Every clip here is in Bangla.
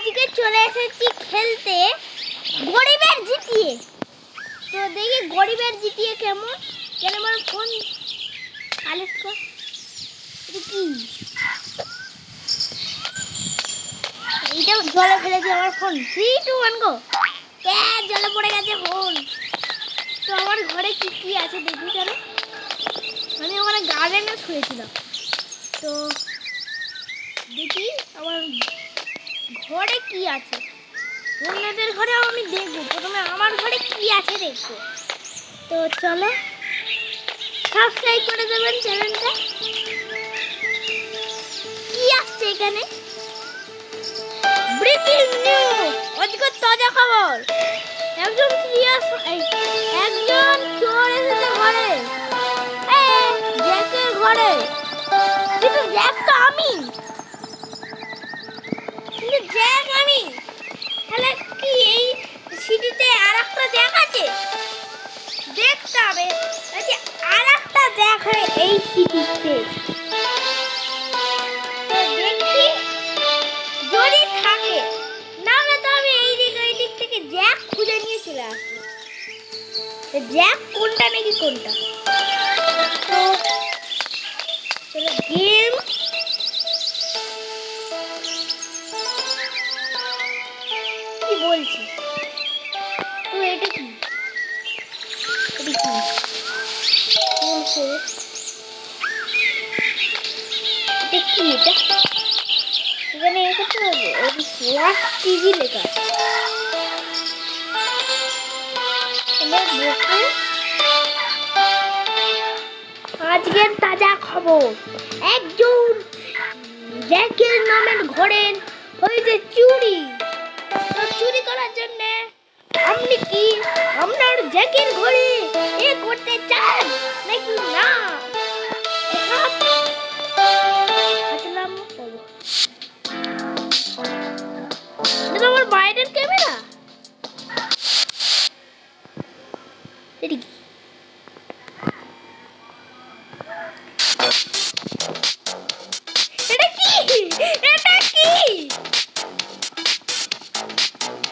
আজকে চলে এসেছি খেলতে গরিবের জিটিএ। তো দেখি গরিবের জিটিএ কেমন। কেন আমার ফোন কালেক্ট কর। এটা কি? এইটা জলে ফেলেছি আমার ফোন। 3, 2, 1 গো। জলে পড়ে গেছে ফোন। তো আমার ঘরে কি কি আছে দেখি চলো। আমি ওখানে গার্ডেনে শুয়েছিলাম। তো দেখি আমার ঘরে কি আছে। অন্যদের ঘরেও আমি দেখবো, প্রথমে আমার ঘরে কি আছে দেখবো। তো চলো সাবস্ক্রাইব করে দেবেন চ্যানেলটা। কি আসছে এখানে? ব্রেকিং নিউজ, আজকে তাজা খবর। একজন চোর এসেছে ঘরে, জ্যাকের ঘরে। কিন্তু জ্যাক তো আমি, তাহলে কি এই সিটিতে আর একটা জ্যাক আছে? দেখতে হবে আর একটা জ্যাক হয় এই সিটিতে। দেখি যদি থাকে, নাহলে তো আমি এই দিক থেকে জ্যাক খুঁজে নিয়ে চলে আসবো। জ্যাক কোনটা নাকি কোনটা। তো চলো গেম। কি বলছি তো এটা কি? এটা কি? এটা এখানে করতে হবে। স্মার্ট টিভি লেখা আছে। আজকের তাজা খবর, একজন জ্যাকের নামের ঘরে হয়েছে চুরি। তো চুরি করার জন্য আপনি কি আপনার জ্যাকের ঘরে এ করতে চান নাকি না? এটা আমার বাইরের ক্যামেরা। এটা কি? এটা কি?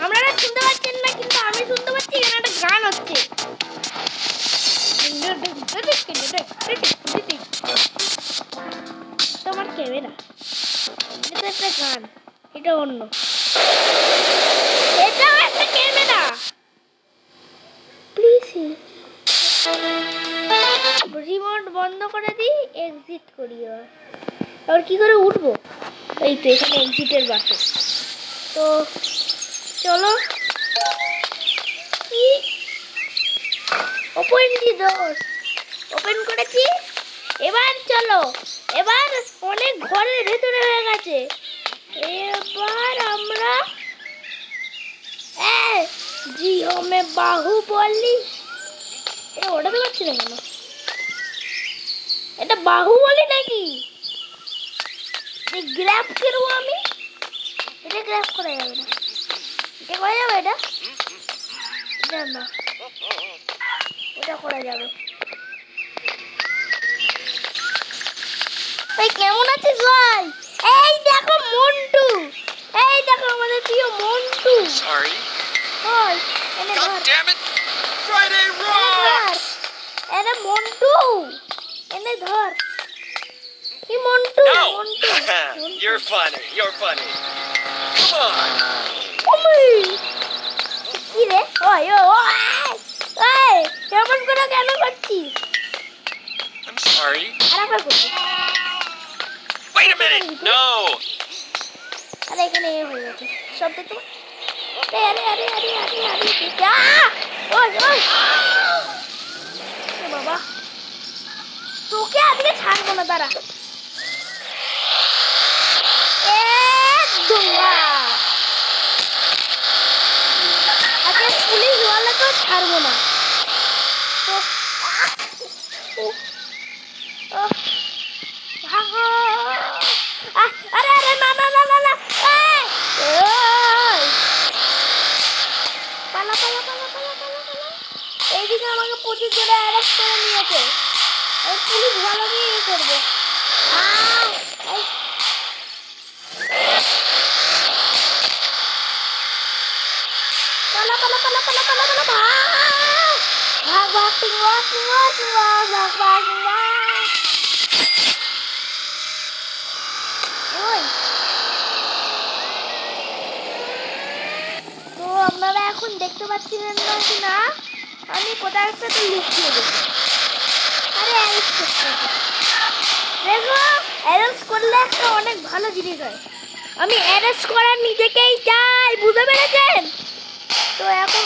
আপনারা শুনতে পাচ্ছেন না, কিন্তু আমি শুনতে পাচ্ছি। এখানে একটা গান হচ্ছে। তোমার ক্যামেরা, এটা একটা গান, এটা অন্য। এটাও একটা ক্যামেরা। প্লিজ রিমোট বন্ধ করে দিই, এক্সিট করি। আর কি করে উঠবো? এই তো এখানে এক্সিটের বাটন। তো চলো কি ওপেন দি ডোর। ওপেন করেছি। এবার চলো, এবার অনেক ঘরের ভেতরে হয়ে গেছে। এবার আমরা জি হমে বাহুবলী। এটা ওঠাতে পারছি না কেন? এটা বাহুবলী নাকি? গ্র্যাব করবো আমি। এটা গ্র্যাব করা যাবে না। এটা করা যাবে? এটা না, ওটা করা যাবে। ভাই কেমন আছিস ভাই? এই দেখো মন্টু, এই দেখো আমাদের প্রিয় মন্টু। Sorry. ওই এনে ধর। God damn it! Friday rocks! এনে মন্টু, এনে ধর। কি Montu? No! Montu You're funny. You're funny. Come on. ওমি কি রে? ওই ওই কেমন করে কেন করছিস? I'm sorry. আরেকবার করবো। Wait a minute! No! আরে এখানে হয়ে গেছে শব্দ তো। আরে আরে আরে আরে আরে ওই ওই বাবা, তোকে আজকে ছাড়বো না। দাঁড়া। আজকে পুলিশ ওয়ালাকেও ছাড়বো না। তো ভাগো। আরে আরে না না না না না। পালা পালা পালা পালা পালা পালা। এইদিকে আমাকে 25 জনে অ্যারেস্ট করে নিয়েছে। আমি পুলিশ ওয়ালাকে করবো। ওই তো আপনারা এখন দেখতে পাচ্ছিলেন না কি না আমি কোথাও একটা তো লুকিয়ে গেছি। আরে অ্যারেস্ট করতে হবে। দেখো অ্যারেস্ট করলে একটা অনেক ভালো জিনিস হয়। আমি অ্যারেস্ট করার নিজেকেই চাই, বুঝতে পেরেছেন? তো এখন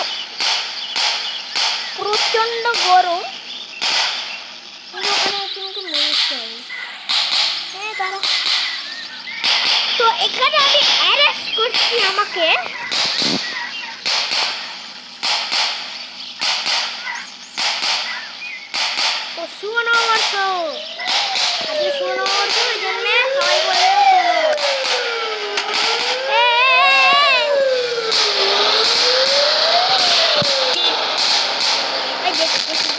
প্রচন্ড গরম, কিন্তু ওখানে কিন্তু মেরেছি আমি। হ্যাঁ দাঁড়া, তো এখানে আমি অ্যারেস্ট করছি আমাকে। তো সুবর্ণবর্ষ আজকে সুবর্ণবর্ষ, ওই জন্যে সবাই বলে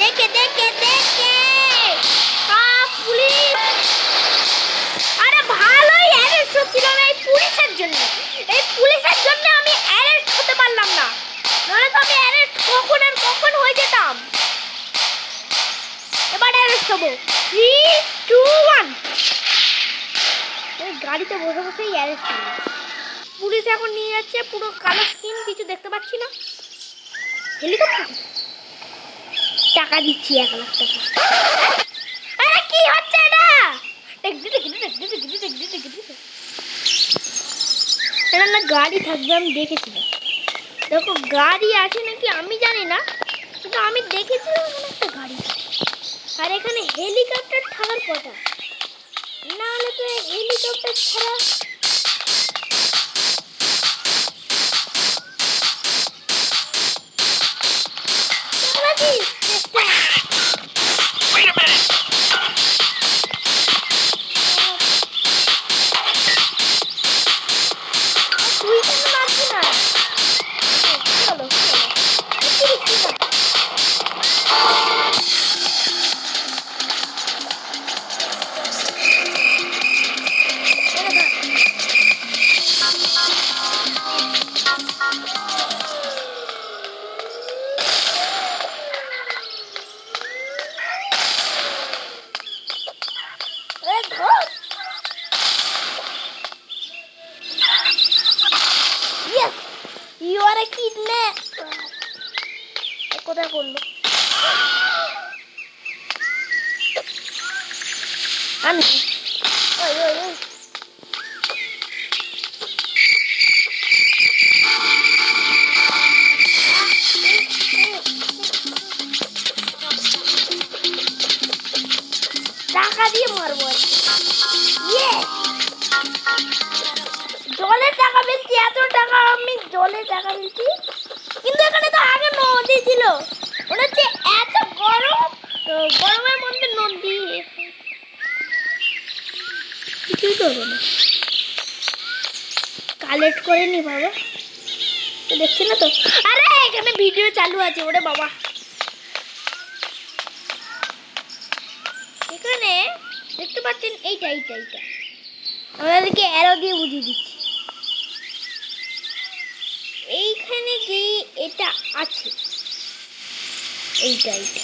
দেখে দেখে দেখে পুলিশ। আরে ভালোই অ্যারেস্ট হচ্ছিলাম এই পুলিশের জন্য। এই পুলিশের জন্য আমি অ্যারেস্ট হতে পারলাম না, নাহলে তো আমি অ্যারেস্ট কখন আর কখন হয়ে যেতাম। এবার অ্যারেস্ট হবো। 3, 2, 1। এই গাড়িতে বসে বসেই অ্যারেস্ট হয়ে গেছে। পুলিশ এখন নিয়ে যাচ্ছে, পুরো কালো স্কিন, কিছু দেখতে পাচ্ছি না। হেলিকপ্টার টাকা দিচ্ছি 1 লাখ টাকা। আরে কি হচ্ছে এটা? এটা না গাড়ি থাকবে, আমি দেখেছিলাম। দেখো গাড়ি আছে নাকি আমি জানি না, কিন্তু আমি দেখেছিলাম এখানে একটা গাড়ি। আর এখানে হেলিকপ্টার থাকার কথা, না হলে তো হেলিকপ্টার ছাড়া Wait a minute! তুই কেন মারছি না? চলো চলো Yes, you are a kidnap. কোথায় করলো? আমি ওই ওই ওই টাকা দিয়ে মারবো। ইয়ে জলের টাকা পেয়েছি, এত টাকা আমি জলের টাকা পেয়েছি। কিন্তু এখানে তো আগে নদী ছিল, মনে হচ্ছে এত গরম, গরমের মধ্যে নদী কিছুই করবো না। কালেক্ট করে নি বাবা, তো দেখছি না তো। আরে এখানে ভিডিও চালু আছে, ওরে বাবা। এখানে দেখতে পাচ্ছেন এইটা এইটা এইটা আমাদেরকে অ্যারো দিয়ে বুঝিয়ে দিচ্ছি। এইখানে যে এটা আছে, এইটা এইটা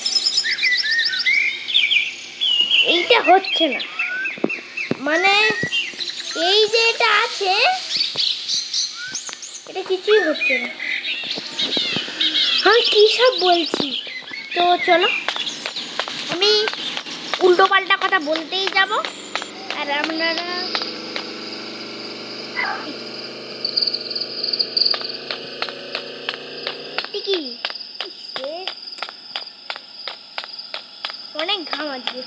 এইটা হচ্ছে না, মানে এই যে এটা আছে এটা কিছুই হচ্ছে না। আমি কি সব বলছি। তো চলো আমি উল্টো পাল্টা কথা বলতেই যাব, আর আপনারা কি অনেক ঘাম আছে।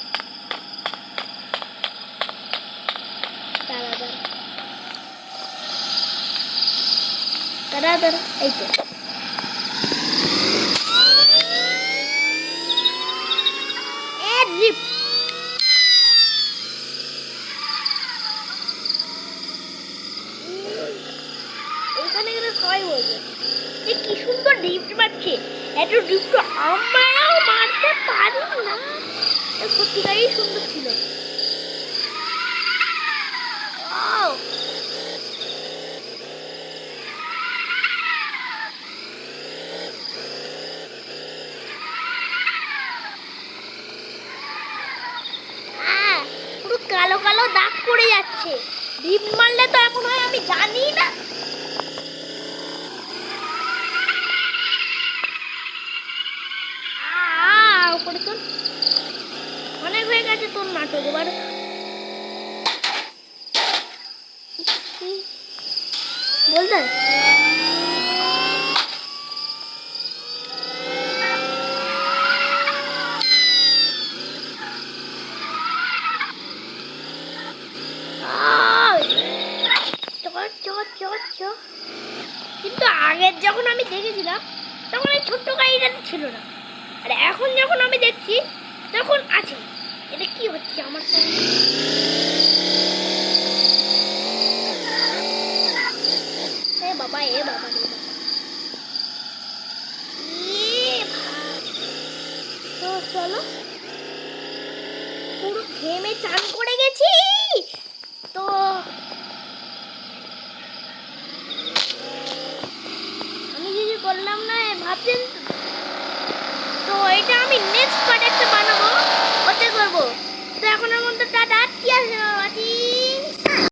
দাঁড়া দাঁড়া দাঁড়া দাঁড়া, এই তো এখানে গেলে সবাই বলবে যে কি সুন্দর ড্রিফট মারছে, এত ড্রিফট আমরাও মারতে পারি না। সত্যিকারই সুন্দর ছিল। কালো কালো দাগ পড়ে যাচ্ছে। ডিপ মারলে তো এমন হয় আমি জানি না। উপরে তোর অনেক হয়ে গেছে তোর নাটক। এবার বলতে কিন্তু আগের যখন আমি দেখেছিলাম তখন এই ছোট্ট গাড়িটা ছিল না, আর এখন যখন আমি দেখছি তখন আছে। এটা কি হচ্ছে আমার সঙ্গে? এ বাবা এ বাবা রে বাবা। তো চলো, পুরো ঘেমে চান করে গেছি। তো আমি কিছু করলাম না ভাবছেন তো। এটা আমি নেক্সট পার্ট একটা বানাবো, ওতে করবো। তো এখনের মধ্যে টাটা, কি আছে